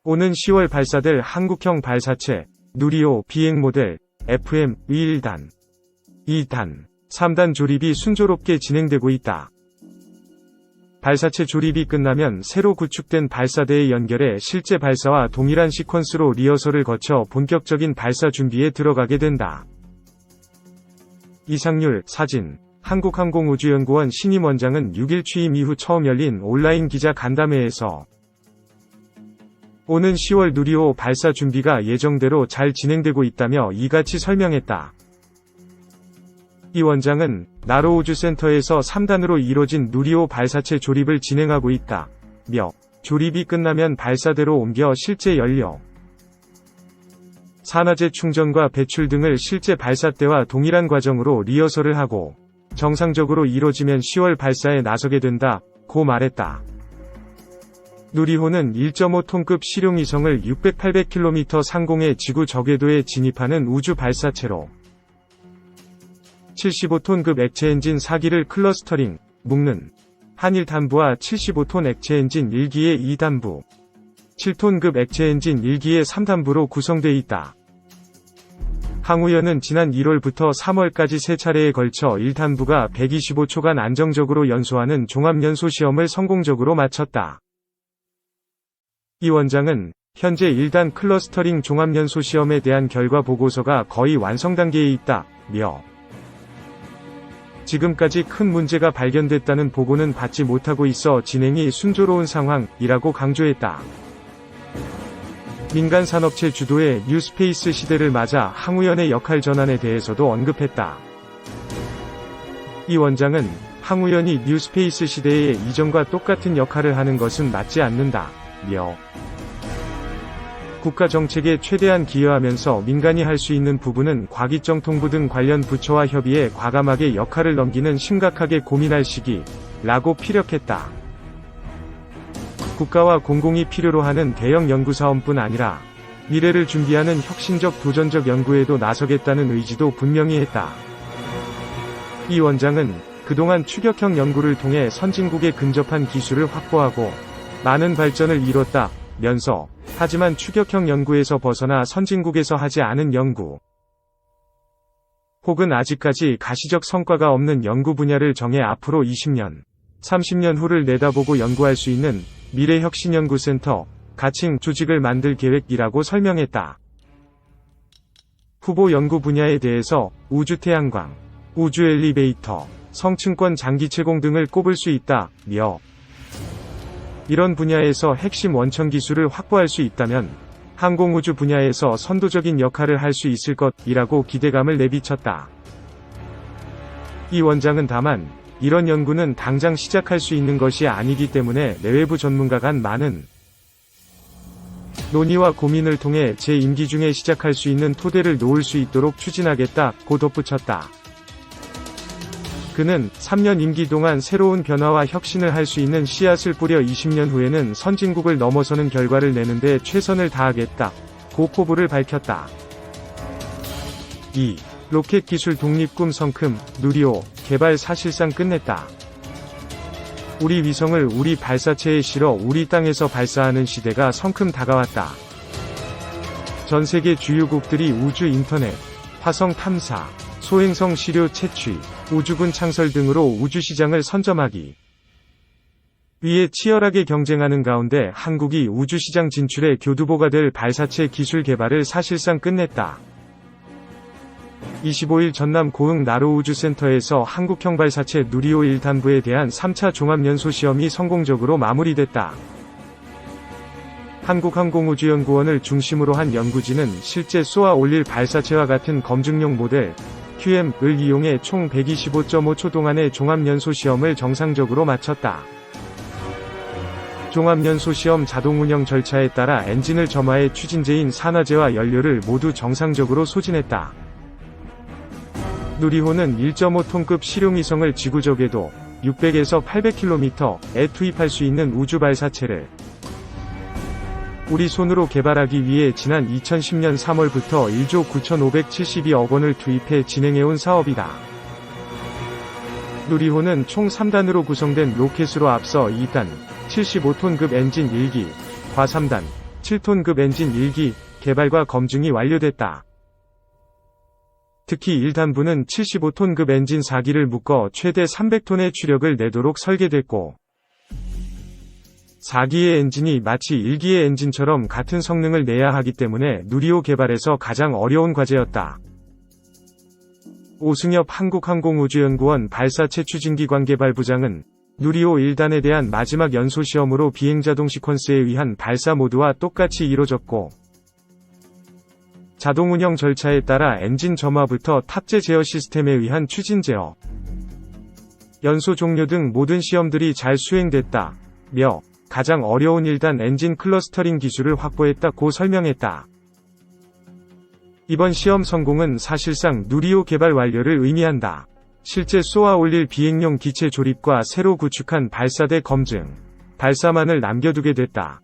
오는 10월 발사될 한국형 발사체 누리호 비행 모델 FM 1단, 2단, 3단 조립이 순조롭게 진행되고 있다. 발사체 조립이 끝나면 새로 구축된 발사대에 연결해 실제 발사와 동일한 시퀀스로 리허설을 거쳐 본격적인 발사 준비에 들어가게 된다. 이상률, 사진. 한국항공우주연구원 신임 원장은 6일 취임 이후 처음 열린 온라인 기자 간담회에서 오는 10월 누리호 발사 준비가 예정대로 잘 진행되고 있다며 이같이 설명했다. 이 원장은 나로우주센터에서 3단으로 이뤄진 누리호 발사체 조립을 진행하고 있다며 조립이 끝나면 발사대로 옮겨 실제 연료, 산화제 충전과 배출 등을 실제 발사 때와 동일한 과정으로 리허설을 하고 정상적으로 이뤄지면 10월 발사에 나서게 된다고 말했다. 누리호는 1.5톤급 실용위성을 600, 800km 상공의 지구 저궤도에 진입하는 우주 발사체로 75톤급 액체엔진 4기를 클러스터링, 묶는 한 1단부와 75톤 액체엔진 1기의 2단부, 7톤급 액체엔진 1기의 3단부로 구성돼 있다. 항우연은 지난 1월부터 3월까지 3차례에 걸쳐 1단부가 125초간 안정적으로 연소하는 종합연소 시험을 성공적으로 마쳤다. 이 원장은 현재 1단 클러스터링 종합연소 시험에 대한 결과 보고서가 거의 완성 단계에 있다며 지금까지 큰 문제가 발견됐다는 보고는 받지 못하고 있어 진행이 순조로운 상황이라고 강조했다. 민간 산업체 주도의 뉴스페이스 시대를 맞아 항우연의 역할 전환에 대해서도 언급했다. 이 원장은 항우연이 뉴스페이스 시대의 이전과 똑같은 역할을 하는 것은 맞지 않는다며 국가 정책에 최대한 기여하면서 민간이 할 수 있는 부분은 과기정통부 등 관련 부처와 협의해 과감하게 역할을 넘기는 심각하게 고민할 시기라고 피력했다. 국가와 공공이 필요로 하는 대형 연구사업뿐 아니라 미래를 준비하는 혁신적 도전적 연구에도 나서겠다는 의지도 분명히 했다. 이 원장은 그동안 추격형 연구를 통해 선진국에 근접한 기술을 확보하고 많은 발전을 이뤘다면서 하지만 추격형 연구에서 벗어나 선진국에서 하지 않은 연구 혹은 아직까지 가시적 성과가 없는 연구 분야를 정해 앞으로 20년, 30년 후를 내다보고 연구할 수 있는 미래혁신연구센터 가칭 조직을 만들 계획이라고 설명했다. 후보 연구 분야에 대해서 우주태양광, 우주엘리베이터, 성층권 장기채공 등을 꼽을 수 있다며 이런 분야에서 핵심 원천 기술을 확보할 수 있다면 항공우주 분야에서 선도적인 역할을 할 수 있을 것이라고 기대감을 내비쳤다. 이 원장은 다만 이런 연구는 당장 시작할 수 있는 것이 아니기 때문에 내외부 전문가 간 많은 논의와 고민을 통해 제 임기 중에 시작할 수 있는 토대를 놓을 수 있도록 추진하겠다고 덧붙였다. 그는 3년 임기 동안 새로운 변화와 혁신을 할 수 있는 씨앗을 뿌려 20년 후에는 선진국을 넘어서는 결과를 내는데 최선을 다하겠다고 포부를 밝혔다. 2. 로켓 기술 독립 꿈 성큼, 누리호, 개발 사실상 끝냈다. 우리 위성을 우리 발사체에 실어 우리 땅에서 발사하는 시대가 성큼 다가왔다. 전 세계 주요국들이 우주 인터넷, 화성 탐사, 소행성 시료 채취, 우주군 창설 등으로 우주시장을 선점하기 위해 치열하게 경쟁하는 가운데 한국이 우주시장 진출의 교두보가 될 발사체 기술 개발을 사실상 끝냈다. 25일 전남 고흥 나로우주센터에서 한국형 발사체 누리호 1단부에 대한 3차 종합연소시험이 성공적으로 마무리됐다. 한국항공우주연구원을 중심으로 한 연구진은 실제 쏘아 올릴 발사체와 같은 검증용 모델 QM을 이용해 총 125.5초 동안의 종합연소시험을 정상적으로 마쳤다. 종합연소시험 자동운영 절차에 따라 엔진을 점화해 추진제인 산화제와 연료를 모두 정상적으로 소진했다. 누리호는 1.5톤급 실용위성을 지구저궤도 600에서 800km에 투입할 수 있는 우주 발사체를 우리 손으로 개발하기 위해 지난 2010년 3월부터 1조 9,572억 원을 투입해 진행해온 사업이다. 누리호는 총 3단으로 구성된 로켓으로 앞서 2단, 75톤급 엔진 1기, 과 3단, 7톤급 엔진 1기 개발과 검증이 완료됐다. 특히 1단부는 75톤급 엔진 4기를 묶어 최대 300톤의 추력을 내도록 설계됐고 4기의 엔진이 마치 1기의 엔진처럼 같은 성능을 내야 하기 때문에 누리호 개발에서 가장 어려운 과제였다. 오승엽 한국항공우주연구원 발사체 추진기관 개발부장은 누리호 1단에 대한 마지막 연소 시험으로 비행자동 시퀀스에 의한 발사 모드와 똑같이 이뤄졌고 자동 운영 절차에 따라 엔진 점화부터 탑재 제어 시스템에 의한 추진 제어, 연소 종료 등 모든 시험들이 잘 수행됐다며 가장 어려운 1단 엔진 클러스터링 기술을 확보했다고 설명했다. 이번 시험 성공은 사실상 누리호 개발 완료를 의미한다. 실제 쏘아 올릴 비행용 기체 조립과 새로 구축한 발사대 검증, 발사만을 남겨두게 됐다.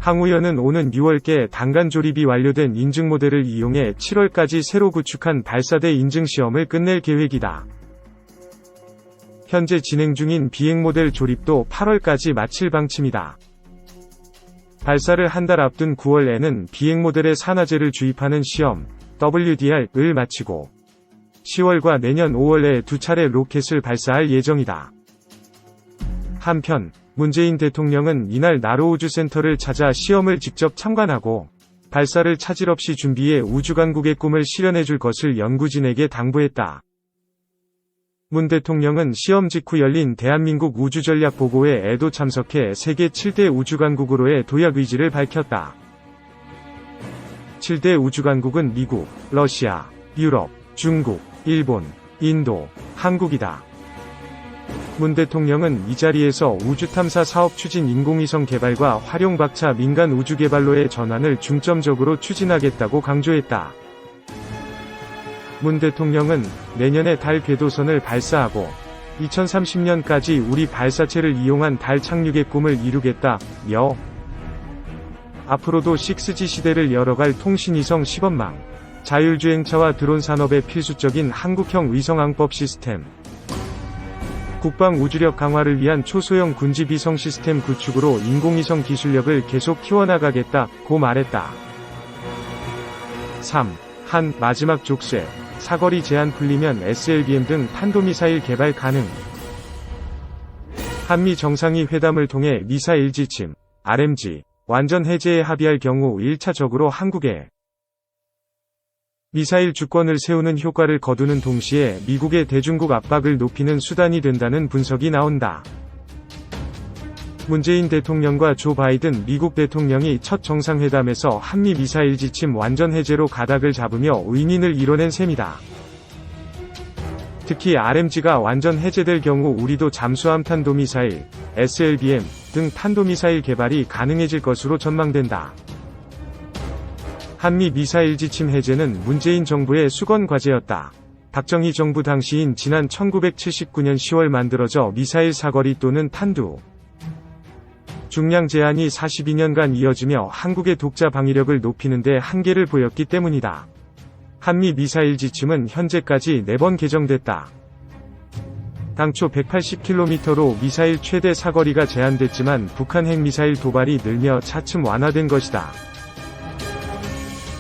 항우연은 오는 6월께 단간 조립이 완료된 인증 모델을 이용해 7월까지 새로 구축한 발사대 인증 시험을 끝낼 계획이다. 현재 진행 중인 비행 모델 조립도 8월까지 마칠 방침이다. 발사를 한 달 앞둔 9월에는 비행 모델에 산화제를 주입하는 시험, WDR을 마치고 10월과 내년 5월에 2차례 로켓을 발사할 예정이다. 한편 문재인 대통령은 이날 나로우주센터를 찾아 시험을 직접 참관하고 발사를 차질 없이 준비해 우주강국의 꿈을 실현해줄 것을 연구진에게 당부했다. 문 대통령은 시험 직후 열린 대한민국 우주전략보고회에도 참석해 세계 7대 우주강국으로의 도약 의지를 밝혔다. 7대 우주강국은 미국, 러시아, 유럽, 중국, 일본, 인도, 한국이다. 문 대통령은 이 자리에서 우주탐사 사업 추진 인공위성 개발과 활용 박차 민간 우주 개발로의 전환을 중점적으로 추진하겠다고 강조했다. 문 대통령은 내년에 달 궤도선을 발사하고 2030년까지 우리 발사체를 이용한 달 착륙의 꿈을 이루겠다며 앞으로도 6G 시대를 열어갈 통신위성 시범망, 자율주행차와 드론 산업에 필수적인 한국형 위성항법 시스템, 국방 우주력 강화를 위한 초소형 군지비성 시스템 구축으로 인공위성 기술력을 계속 키워나가겠다고 말했다. 3. 한 마지막 족쇄, 사거리 제한 풀리면 SLBM 등 탄도미사일 개발 가능. 한미 정상이 회담을 통해 미사일 지침, RMZ, 완전 해제에 합의할 경우 1차적으로 한국에 미사일 주권을 세우는 효과를 거두는 동시에 미국의 대중국 압박을 높이는 수단이 된다는 분석이 나온다. 문재인 대통령과 조 바이든 미국 대통령이 첫 정상회담에서 한미 미사일 지침 완전 해제로 가닥을 잡으며 의민을 이뤄낸 셈이다. 특히 RMZ가 완전 해제될 경우 우리도 잠수함 탄도미사일, SLBM 등 탄도미사일 개발이 가능해질 것으로 전망된다. 한미 미사일 지침 해제는 문재인 정부의 수건 과제였다. 박정희 정부 당시인 지난 1979년 10월 만들어져 미사일 사거리 또는 탄두 중량 제한이 42년간 이어지며 한국의 독자 방위력을 높이는 데 한계를 보였기 때문이다. 한미 미사일 지침은 현재까지 4번 개정됐다. 당초 180km로 미사일 최대 사거리가 제한됐지만 북한 핵미사일 도발이 늘며 차츰 완화된 것이다.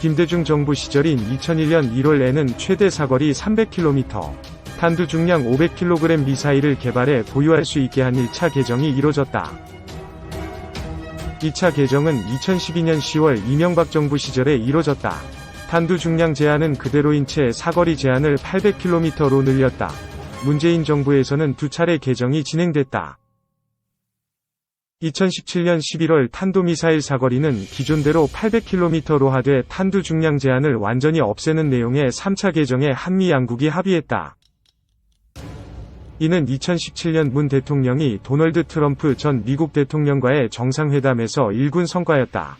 김대중 정부 시절인 2001년 1월에는 최대 사거리 300km, 탄두 중량 500kg 미사일을 개발해 보유할 수 있게 한 1차 개정이 이뤄졌다. 2차 개정은 2012년 10월 이명박 정부 시절에 이뤄졌다. 탄두 중량 제한은 그대로인 채 사거리 제한을 800km로 늘렸다. 문재인 정부에서는 2차례 개정이 진행됐다. 2017년 11월 탄도미사일 사거리는 기존대로 800km로 하되 탄두 중량 제한을 완전히 없애는 내용의 3차 개정에 한미 양국이 합의했다. 이는 2017년 문 대통령이 도널드 트럼프 전 미국 대통령과의 정상회담에서 일군 성과였다.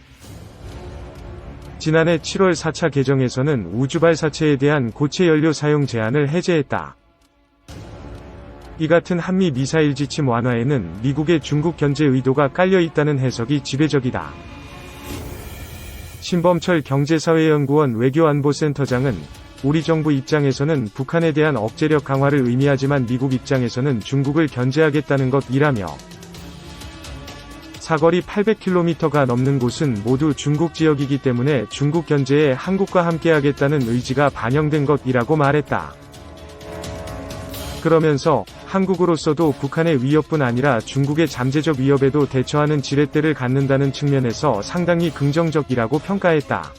지난해 7월 4차 개정에서는 우주발사체에 대한 고체 연료 사용 제한을 해제했다. 이 같은 한미 미사일 지침 완화에는 미국의 중국 견제 의도가 깔려 있다는 해석이 지배적이다. 신범철 경제사회연구원 외교안보센터장은 우리 정부 입장에서는 북한에 대한 억제력 강화를 의미하지만 미국 입장에서는 중국을 견제하겠다는 것이라며 사거리 800km가 넘는 곳은 모두 중국 지역이기 때문에 중국 견제에 한국과 함께하겠다는 의지가 반영된 것이라고 말했다. 그러면서 한국으로서도 북한의 위협뿐 아니라 중국의 잠재적 위협에도 대처하는 지렛대를 갖는다는 측면에서 상당히 긍정적이라고 평가했다.